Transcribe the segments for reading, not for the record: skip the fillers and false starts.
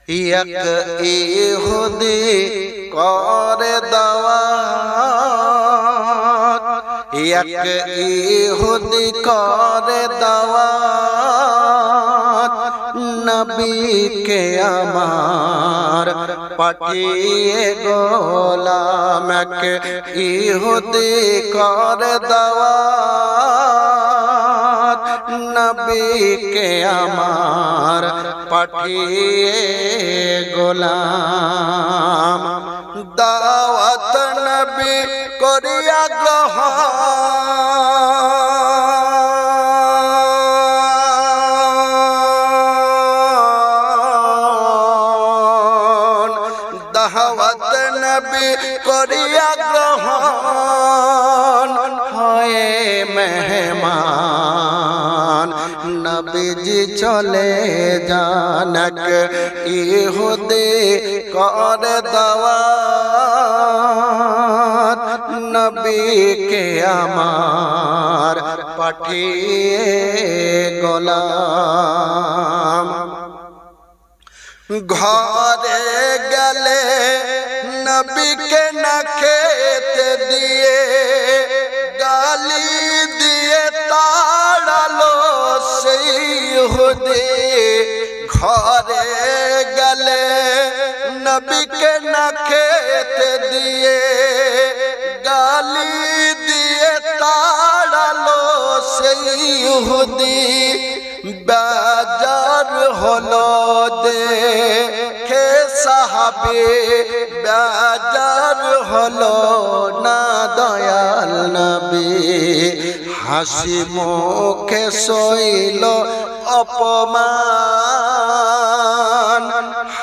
এক ইহুদি করে দাওয়াত, এক ইহুদি করে দাওয়াত, নবীকে আমার পাঠিয়ে গোলাম। এক ইহুদি করে দাওয়াত, নবীকে আমার পাঠিয়ে গোলাম। দাওয়াত নবী করিয়া গ্রহণ, দাওয়াত নবী করিয়া গ্রহণ, হয়ে মেহমান নবীজি চলে যান। এক ইহুদি করে দাওয়াত, নবীকে আমার পাঠিয়ে গোলাম। ঘরে গেলে নবীকে না খেতে দিয়ে, গালি দিয়ে তাড়ালো সেই ইহুদি। ঘরে গেলে নবীকে না খেতে দিয়ে, গালি দিয়ে তাড়ালো সেই ইহুদি। বেজার হলো দেখে সাহাবী, বেজার হলো না দয়াল নবী। হাসি মুখে সইল অপমান,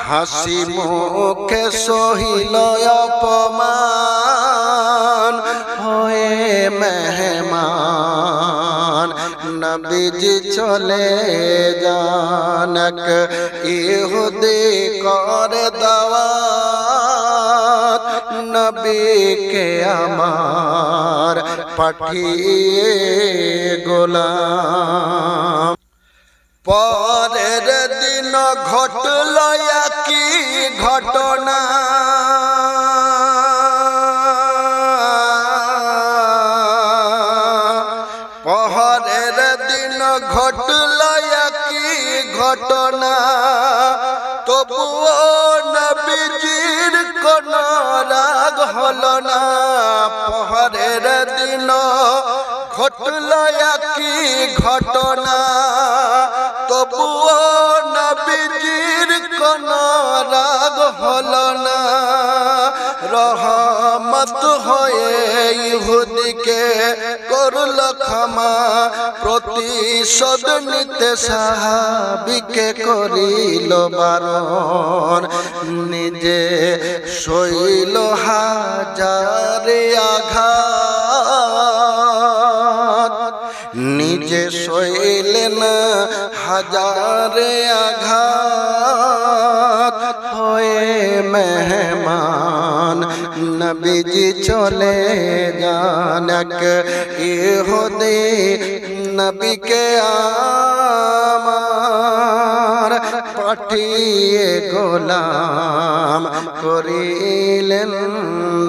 হাসি মুখে সহিল অপমান, হয়ে মেহমান নবীজি চলে যান। এক ইহুদি করে দাওয়াত, নবীকে আমার পাঠিয়ে গোলাম। পরের দিন ঘটল একই ঘটনা, পরের দিন ঘটল একই ঘটনা, তবুও নবীজির কোন রাগ হলো না। পরের দিন ঘটল একই ঘটনা, তবুও নবীজির কোন রাগ হলো না। রহমত হয়ে ইহুদিকে করল ক্ষমা, প্রতিশোধ নিতে সাহাবীকে করিল বারণ। নিজে সইল হাজারে আঘাত, নিজে সইলেন হাজারে আঘাত, হয়ে মেহমান নবীজি চলে যান। এক ইহুদি নবীকে আমার পাঠিয়ে গোলাম করিলেন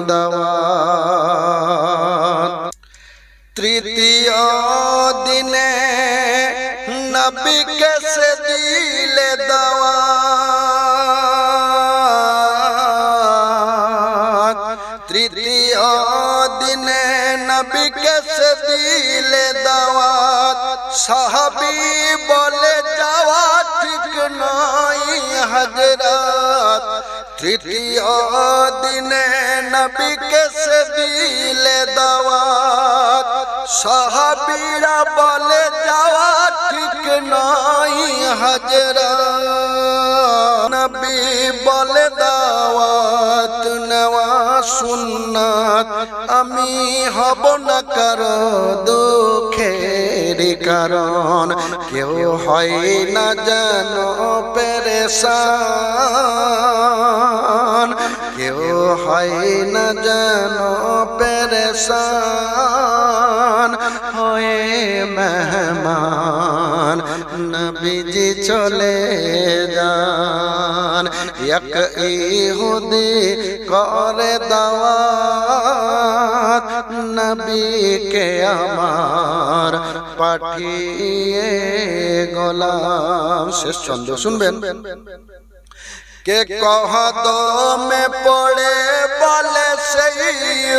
দাওয়াত। তৃতীয় দিনে নবীকে সে দিলে দাওয়াত, তৃতীয় দিনে নবীকে সে দিলে দাওয়াত। সাহাবী বলে যাওয়া ঠিক নয় হযরত, তৃতীয় দিনে নবীকে সে দিলে দাওয়াত। সাহাবীরা বলে যাওয়া ঠিক নয় হযরত, নবী বলে দাওয়াত নেওয়া সুন্নাত, আমি হব না কারো দুঃখের কারণ। কেউ হয় না যেন পেরেশান, কেউ হয় না যেন পেরেশান, হয়ে মেহমান নবীজি চলে যান। এক ইহুদি করে দাওয়াত নবীকে আমার পাঠিয়ে গোলাম। শেষ ছন্দ শুনবেন। কে কদমে পড়ে বলে সেই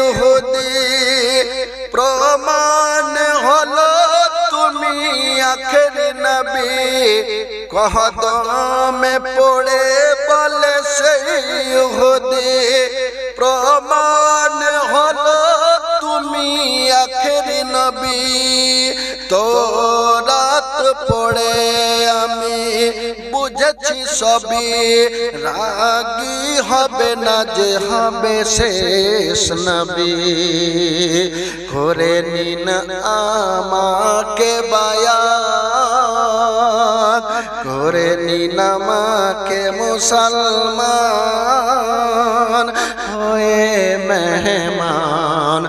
ইহুদি প্রমাণ হলো তুমি আখেরি নবী। কদমে পড়ে বলে সেই ইহুদি প্রমাণ হলো তুমি আখেরি নবী। তওরাত পড়ে আমি বুঝেছি সবই, রাগী হবে না যে হবে শেষ নবী। করে নিন আমাকে বায়াত, করে নিন আমাকে মুসলমান, হয়ে মেহমান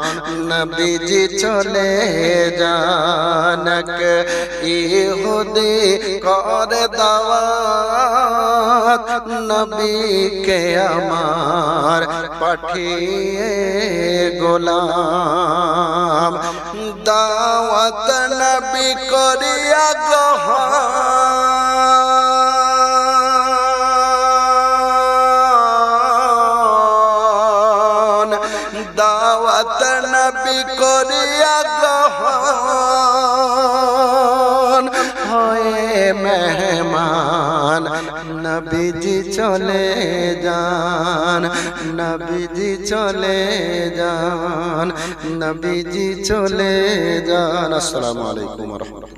নবীজি চলে যান। ইহুদি করে দাওয়াত নবীকে আমার পাঠিয়ে গোলাম। দাওয়াত নবী করিয়া গ্রহণ, দাওয়াত নবী করিয়া গ্রহণ, হয়ে মেহমান নবীজি চলে যান, নবীজি চলে যান, নবীজি চলে যান। আসসালামু আলাইকুম ওয়া রাহমাতুল্লাহ।